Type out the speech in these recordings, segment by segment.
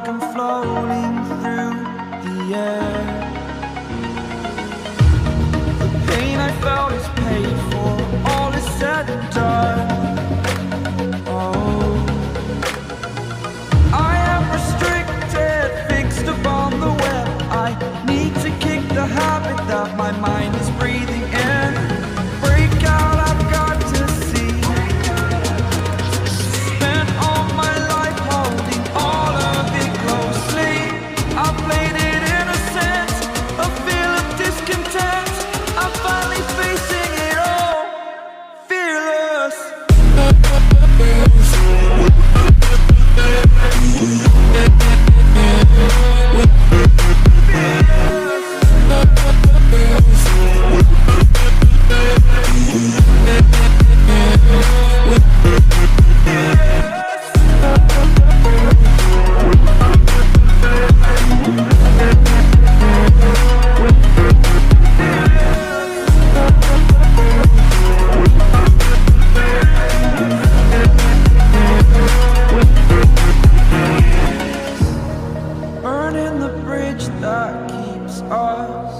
like I'm floating through the air. The pain I felt is paid for, all is said and done. Oh, I am restricted, fixed upon the web. I need to kick the habit that my mind is breathing in. Break out, I've got to see. Spent all my life holding all of it closely. I played it innocent, a feel of discontent. I'm finally facing it all, fearless. Burning the bridge that keeps us.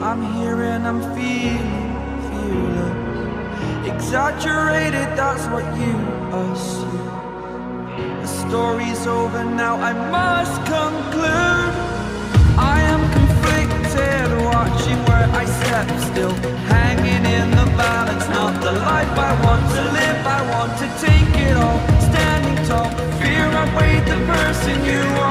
I'm here and I'm feeling fearless. Exaggerated, that's what you assume. The story's over now, I must conclude. I am conflicted, watching where I step still, hanging in the balance. Not the life I want to live, I want to take it all. Standing tall, fear I weighed the person you are.